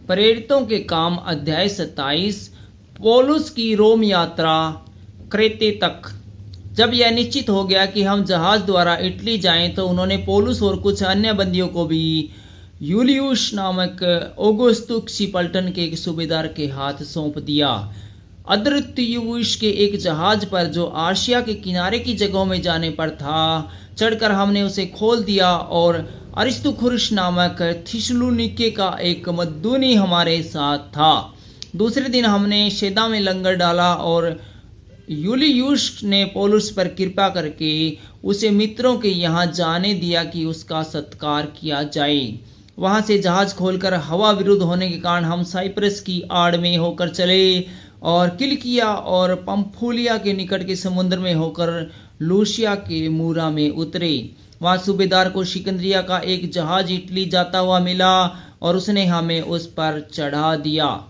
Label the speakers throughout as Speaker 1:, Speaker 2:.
Speaker 1: प्रेरितों के काम अध्याय 27। पौलुस की रोम यात्रा क्रेते तक। जब यह निश्चित हो गया कि हम जहाज द्वारा इटली जाएं तो उन्होंने पौलुस और कुछ अन्य बंदियों को भी यूलियुस नामक औगुस्तुस पलटन के एक सूबेदार के हाथ सौंप दिया। अद्रत्यूस के एक जहाज पर जो आशिया के किनारे की जगहों में जाने पर था चढ़कर हमने उसे खोल दिया और अरिस्तुखुरुस नामक थिस्सलुनीके का एक मद्दूनी हमारे साथ था। दूसरे दिन हमने शेदा में लंगर डाला और यूलियुस ने पौलुस पर कृपा करके उसे मित्रों के यहाँ जाने दिया कि उसका सत्कार किया जाए। वहाँ से जहाज खोलकर हवा विरुद्ध होने के कारण हम साइप्रस की आड़ में होकर चले और किलिकिया और पंफूलिया के निकट के समुद्र में होकर लूसिया के मूरा में उतरे। वहाँ सूबेदार को सिकंदरिया का एक जहाज इटली जाता हुआ मिला और उसने हमें उस पर चढ़ा दिया।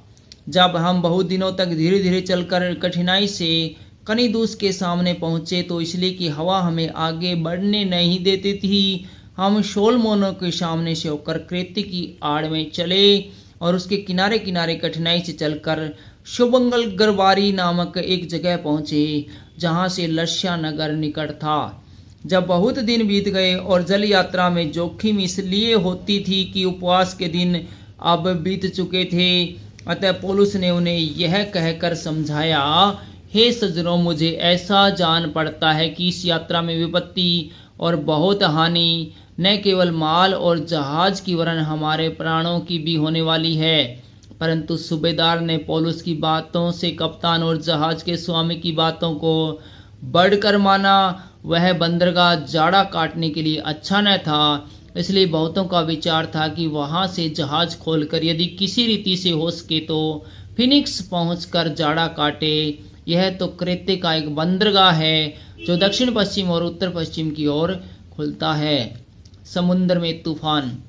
Speaker 1: जब हम बहुत दिनों तक धीरे धीरे चलकर कठिनाई से कनिदुस के सामने पहुंचे तो इसलिए कि हवा हमें आगे बढ़ने नहीं देती थी, हम शोलमोनो के सामने से होकर क्रेते की आड़ में चले और उसके किनारे किनारे कठिनाई से चलकर शुभंगल गरवारी नामक एक जगह पहुंचे जहां से लस्या नगर निकट था। जब बहुत दिन बीत गए और जल यात्रा में जोखिम इसलिए होती थी कि उपवास के दिन अब बीत चुके थे, अतः पौलुस ने उन्हें यह कहकर समझाया, हे सज्जनों, मुझे ऐसा जान पड़ता है कि इस यात्रा में विपत्ति और बहुत हानि न केवल माल और जहाज की वरन हमारे प्राणों की भी होने वाली है। परंतु सूबेदार ने पौलुस की बातों से कप्तान और जहाज के स्वामी की बातों को बढ़कर माना। वह बंदरगाह जाड़ा काटने के लिए अच्छा न था, इसलिए बहुतों का विचार था कि वहां से जहाज खोलकर यदि किसी रीति से हो सके तो फिनिक्स पहुंचकर जाड़ा काटे। यह तो क्रेते का एक बंदरगाह है जो दक्षिण पश्चिम और उत्तर पश्चिम की ओर खुलता है। समुद्र में तूफान।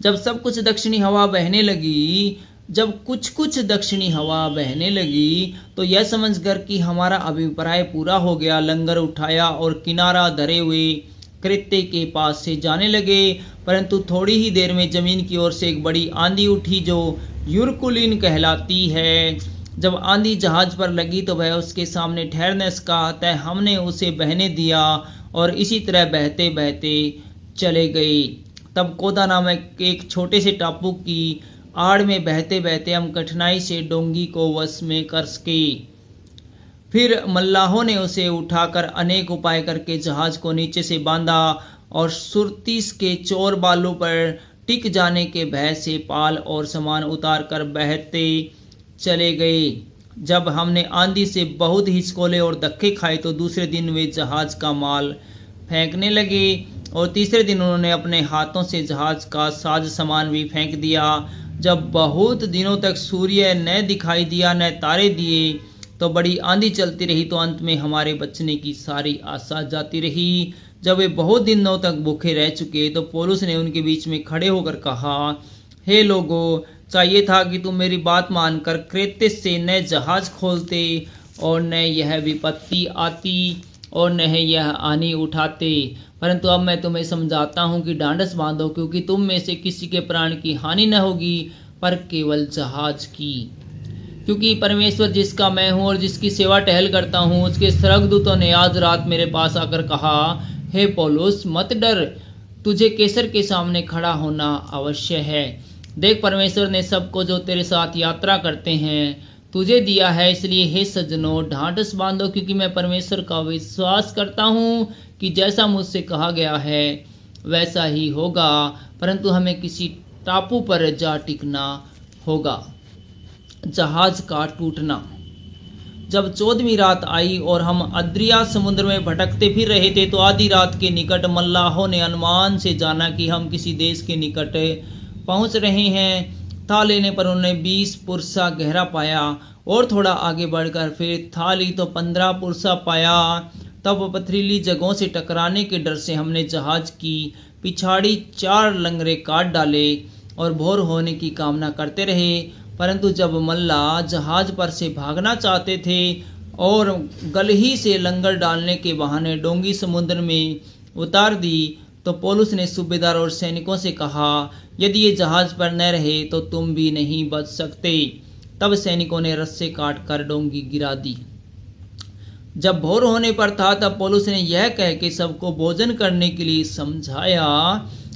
Speaker 1: जब सब कुछ दक्षिणी हवा बहने लगी तो यह समझकर कि हमारा अभिप्राय पूरा हो गया, लंगर उठाया और किनारा धरे हुए क्रेते के पास से जाने लगे। परंतु थोड़ी ही देर में जमीन की ओर से एक बड़ी आंधी उठी जो यूरकुलिन कहलाती है। जब आंधी जहाज पर लगी तो वह उसके सामने ठहर न सका, अतः हमने उसे बहने दिया और इसी तरह बहते बहते चले गए। तब कोदा नामक एक छोटे से टापू की आड़ में बहते बहते हम कठिनाई से डोंगी को वश में कर सके। फिर मल्लाहों ने उसे उठाकर अनेक उपाय करके जहाज को नीचे से बांधा और सुरतीस के चोर बालू पर टिक जाने के भय से पाल और सामान उतार कर बहते चले गए। जब हमने आंधी से बहुत हिचकोले और धक्के खाए तो दूसरे दिन वे जहाज का माल फेंकने लगे और तीसरे दिन उन्होंने अपने हाथों से जहाज का साज सामान भी फेंक दिया। जब बहुत दिनों तक सूर्य न दिखाई दिया न तारे दिए तो बड़ी आंधी चलती रही, तो अंत में हमारे बचने की सारी आशा जाती रही। जब वे बहुत दिनों तक भूखे रह चुके तो पौलुस ने उनके बीच में खड़े होकर कहा, हे लोगों, चाहिए था कि तुम मेरी बात मानकर क्रेते से न जहाज खोलते और न यह विपत्ति आती और न यह हानि उठाते। परंतु अब मैं तुम्हें समझाता हूँ कि ढांढस बांधो, क्योंकि तुम में से किसी के प्राण की हानि न होगी पर केवल जहाज की। क्योंकि परमेश्वर जिसका मैं हूँ और जिसकी सेवा टहल करता हूँ, उसके स्वर्गदूतों ने आज रात मेरे पास आकर कहा, हे पौलुस, मत डर, तुझे कैसर के सामने खड़ा होना अवश्य है। देख, परमेश्वर ने सबको जो तेरे साथ यात्रा करते हैं तुझे दिया है। इसलिए हे सज्जनों, ढांढस बांधो, क्योंकि मैं परमेश्वर का विश्वास करता हूँ कि जैसा मुझसे कहा गया है वैसा ही होगा। परंतु हमें किसी टापू पर जा टिकना होगा। जहाज का टूटना। जब 14वीं रात आई और हम अद्रिया समुद्र में भटकते फिर रहे थे तो आधी रात के निकट मल्लाहों ने अनुमान से जाना कि हम किसी देश के निकट पहुंच रहे हैं। था लेने पर उन्होंने 20 पुरसा गहरा पाया और थोड़ा आगे बढ़कर फिर था ली तो 15 पुरसा पाया। तब पथरीली जगहों से टकराने के डर से हमने जहाज की पिछाड़ी 4 लंगरे काट डाले और भोर होने की कामना करते रहे। परंतु जब मल्ला जहाज पर से भागना चाहते थे और गलही से लंगर डालने के बहाने डोंगी समुद्र में उतार दी तो पौलुस ने सूबेदार और सैनिकों से कहा, यदि ये जहाज पर न रहे तो तुम भी नहीं बच सकते। तब सैनिकों ने रस्से काट कर डोंगी गिरा दी। जब भोर होने पर था तब पौलुस ने यह कह के सबको भोजन करने के लिए समझाया,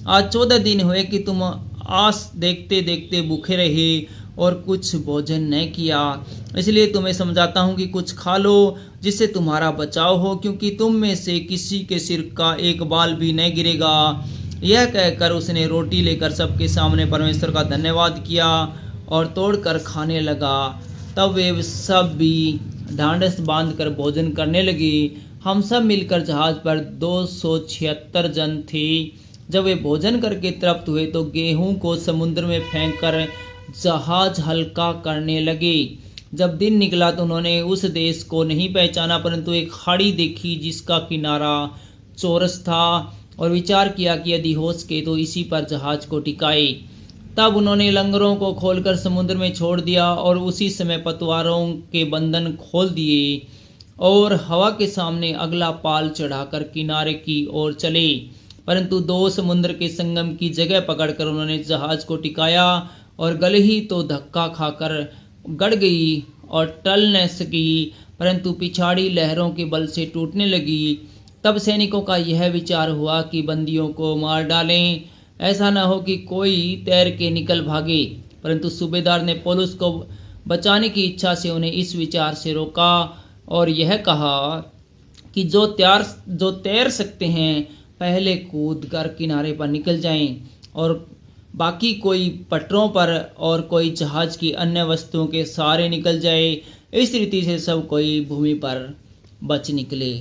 Speaker 1: आज 14 दिन हुए कि तुम आस देखते देखते भूखे रहे और कुछ भोजन न किया। इसलिए तुम्हें समझाता हूँ कि कुछ खा लो जिससे तुम्हारा बचाव हो, क्योंकि तुम में से किसी के सिर का एक बाल भी न गिरेगा। यह कहकर उसने रोटी लेकर सबके सामने परमेश्वर का धन्यवाद किया और तोड़कर खाने लगा। तब वे सब भी ढांढस बांधकर भोजन करने लगे। हम सब मिलकर जहाज पर 276 जन थे। जब वे भोजन करके तृप्त हुए तो गेहूं को समुद्र में फेंककर जहाज हल्का करने लगे। जब दिन निकला तो उन्होंने उस देश को नहीं पहचाना, परंतु एक खाड़ी देखी जिसका किनारा चौरस था, और विचार किया कि यदि हो सके तो इसी पर जहाज को टिकाए। तब उन्होंने लंगरों को खोलकर समुद्र में छोड़ दिया और उसी समय पतवारों के बंधन खोल दिए और हवा के सामने अगला पाल चढ़ाकर किनारे की ओर चले। परंतु दो समुद्र के संगम की जगह पकड़कर उन्होंने जहाज को टिकाया और गल ही तो धक्का खाकर गड़ गई और टल न सकी, परंतु पिछाड़ी लहरों के बल से टूटने लगी। तब सैनिकों का यह विचार हुआ कि बंदियों को मार डालें, ऐसा न हो कि कोई तैर के निकल भागे। परंतु सूबेदार ने पौलुस को बचाने की इच्छा से उन्हें इस विचार से रोका और यह कहा कि जो तैर सकते हैं पहले कूद कर किनारे पर निकल जाएं, और बाकी कोई पटरों पर और कोई जहाज की अन्य वस्तुओं के सहारे निकल जाए। इस रीति से सब कोई भूमि पर बच निकले।